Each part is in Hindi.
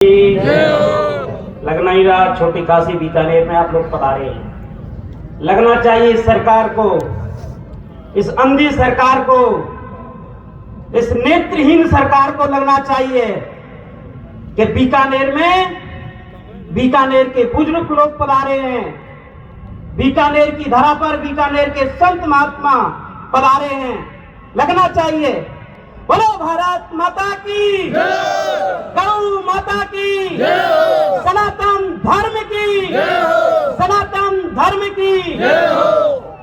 लगना ही रहा छोटी काशी बीकानेर में आप लोग पधारे हैं। लगना चाहिए इस सरकार को, इस अंधी सरकार को, इस नेत्रहीन सरकार को लगना चाहिए कि बीकानेर में बीकानेर के बुजुर्ग लोग पधारे हैं, बीकानेर की धरा पर बीकानेर के संत महात्मा पधारे हैं। लगना चाहिए। बोलो भारत माता की, गौ माता की, सनातन धर्म की, सनातन धर्म की।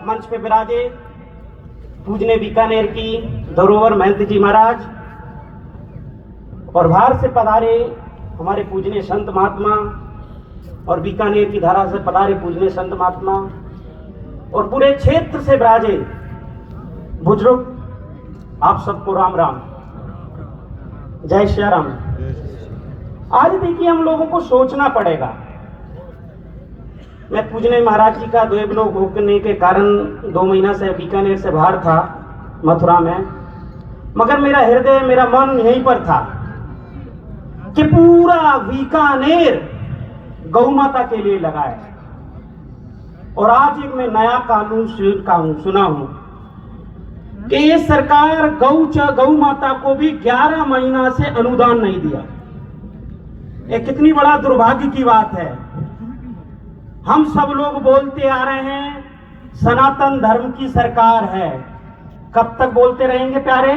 मंच पे विराजे पूजने बीकानेर की धरोहर महंत जी महाराज और बाहर से पधारे हमारे पूजने संत महात्मा और बीकानेर की धारा से पधारे पूजने संत महात्मा और पूरे क्षेत्र से विराजे बुजुर्ग, आप सबको राम राम, जय श्री राम। आज देखिए हम लोगों को सोचना पड़ेगा। मैं पूजने महाराज जी का द्वेवलोक होने के कारण 2 महीना से बीकानेर से बाहर था, मथुरा में, मगर मेरा हृदय, मेरा मन यहीं पर था कि पूरा बीकानेर गौ माता के लिए लगा है। और आज एक मैं नया कानून सुना हूं कि ये सरकार गौ माता को भी 11 महीना से अनुदान नहीं दिया। ये कितनी बड़ा दुर्भाग्य की बात है। हम सब लोग बोलते आ रहे हैं सनातन धर्म की सरकार है। कब तक बोलते रहेंगे प्यारे?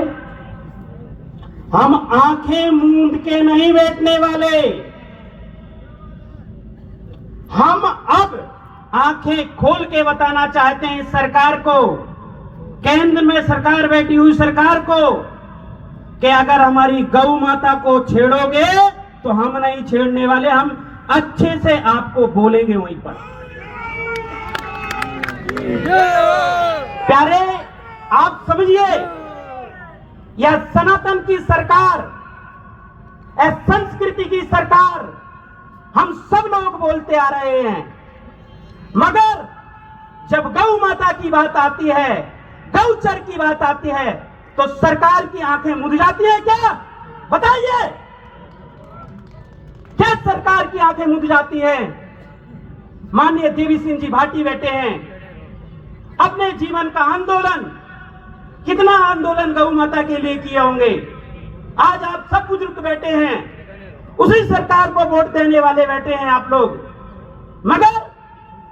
हम आंखें मूंद के नहीं बैठने वाले। हम अब आंखें खोल के बताना चाहते हैं इस सरकार को, केंद्र में सरकार बैठी हुई सरकार को, कि अगर हमारी गौ माता को छेड़ोगे तो हम नहीं छेड़ने वाले, हम अच्छे से आपको बोलेंगे वहीं पर। प्यारे आप समझिए, यह सनातन की सरकार, यह संस्कृति की सरकार हम सब लोग बोलते आ रहे हैं, मगर जब गौ माता की बात आती है, गौचर की बात आती है, तो सरकार की आंखें मुंद जाती है क्या? बताइए, क्या सरकार की आंखें मुंद जाती हैं? माननीय देवी सिंह जी भाटी बैठे हैं, अपने जीवन का आंदोलन, कितना आंदोलन गौ माता के लिए किए होंगे। आज आप सब बुजुर्ग बैठे हैं, उसी सरकार को वोट देने वाले बैठे हैं आप लोग, मगर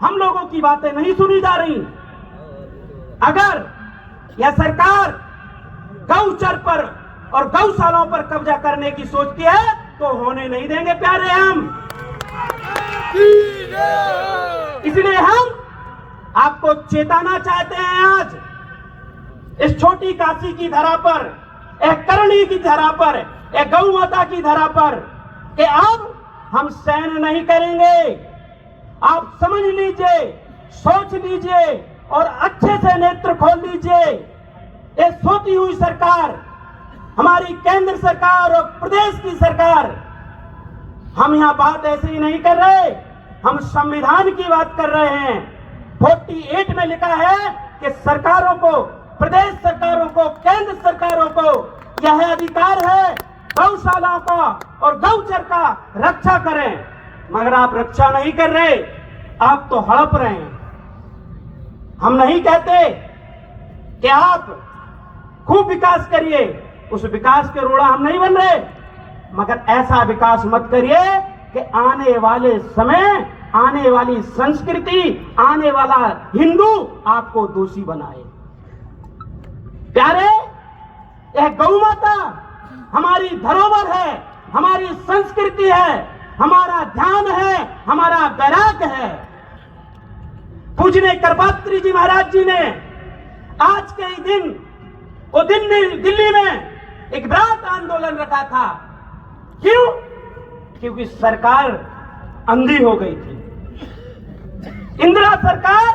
हम लोगों की बातें नहीं सुनी जा रही। अगर यह सरकार गौचर पर और गौशालाओं पर कब्जा करने की सोचती है तो होने नहीं देंगे प्यारे हम। इसलिए हम आपको चेताना चाहते हैं आज इस छोटी काशी की धरा पर, एक करणी की धरा पर, एक गौ माता की धरा पर, कि अब हम सहन नहीं करेंगे। आप समझ लीजिए, सोच लीजिए और अच्छे से नेत्र खोल लीजिए। ये सोती हुई सरकार, हमारी केंद्र सरकार और प्रदेश की सरकार, हम यहां बात ऐसे ही नहीं कर रहे, हम संविधान की बात कर रहे हैं। 48 में लिखा है कि सरकारों को, प्रदेश सरकारों को, केंद्र सरकारों को यह अधिकार है गौशालाओं का और गौचर का रक्षा करें, मगर आप रक्षा नहीं कर रहे, आप तो हड़प रहे हैं। हम नहीं कहते कि आप खूब विकास करिए, उस विकास के रोड़ा हम नहीं बन रहे, मगर ऐसा विकास मत करिए कि आने वाले समय, आने वाली संस्कृति, आने वाला हिंदू आपको दोषी बनाए। प्यारे, यह गौ माता हमारी धरोहर है, हमारी संस्कृति है, हमारा ध्यान है, हमारा वैराग्य है। पूजने करपात्री जी महाराज जी ने आज के ही दिन, वो दिल्ली में एक बृहत आंदोलन रखा था। क्यों? क्योंकि सरकार अंधी हो गई थी, इंदिरा सरकार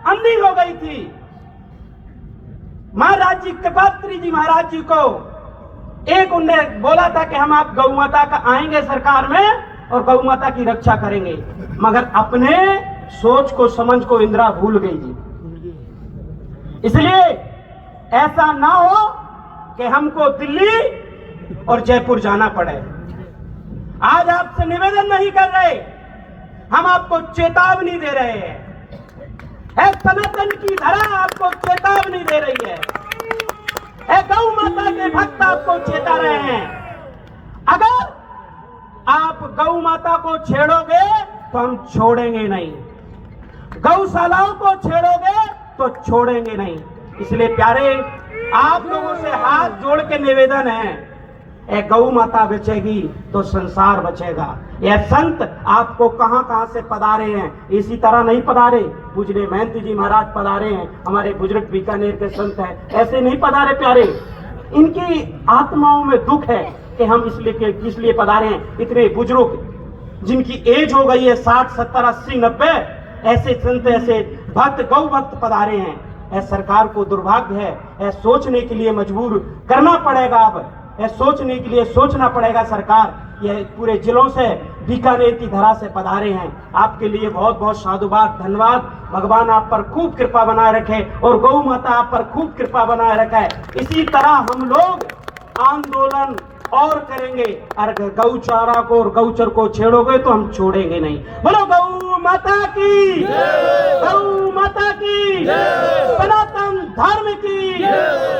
अंधी हो गई थी। महाराज जी, कृपात्री जी महाराज जी को एक उनने बोला था कि हम आप गौ माता का आएंगे सरकार में और गौ माता की रक्षा करेंगे, मगर अपने सोच को, समझ को इंदिरा भूल गई जी। इसलिए ऐसा ना हो कि हमको दिल्ली और जयपुर जाना पड़े। आज आपसे निवेदन नहीं कर रहे, हम आपको चेतावनी दे रहे हैं। सनातन की धरा आपको चेतावनी दे रही है। गौ माता के भक्त आपको चेता रहे हैं। अगर आप गौ माता को छेड़ोगे तो हम छोड़ेंगे नहीं, गौशालाओं को छेड़ोगे तो छोड़ेंगे नहीं। इसलिए प्यारे, आप लोगों से हाथ जोड़ के निवेदन है, गौ माता बचेगी तो संसार बचेगा। यह संत आपको कहां कहां से पधारे हैं, इसी तरह नहीं पधारे। पूजनीय महंत जी महाराज पधारे हैं, हमारे बुजुर्ग बीकानेर के संत हैं, ऐसे नहीं पधारे प्यारे। इनकी आत्माओं में दुख है कि हम इसलिए किस लिए पधारे हैं। इतने बुजुर्ग जिनकी एज हो गई है 60, 70, 80, 90, ऐसे संत, ऐसे भक्त, गौ भक्त पधारे हैं। सरकार को दुर्भाग्य है, सोचने के लिए मजबूर करना पड़ेगा। अब सोचने के लिए सोचना पड़ेगा सरकार। ये पूरे जिलों से बीकानेर की धरा से पधारे हैं। आपके लिए बहुत बहुत साधुवाद, धन्यवाद। भगवान आप पर खूब कृपा बनाए रखे और गौ माता आप पर खूब कृपा बनाए रखे। इसी तरह हम लोग आंदोलन और करेंगे। अगर गौचारा को और गौचर को छेड़ोगे तो हम छोड़ेंगे नहीं। बोलो गौ माता की, गौ माता की, सनातन धर्म की,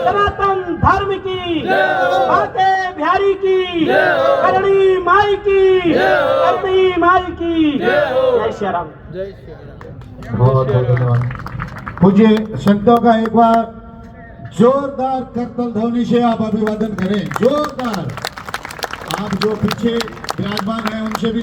सनातन धर्म की, बाके बिहारी की, करणी माई की, करणी माई की। जय श्री राम। बहुत बहुत धन्यवाद। पूज्य संतों का एक बार जोरदार करतल ध्वनि से आप अभिवादन करें। जोरदार। आप जो पीछे विराजमान हैं उनसे भी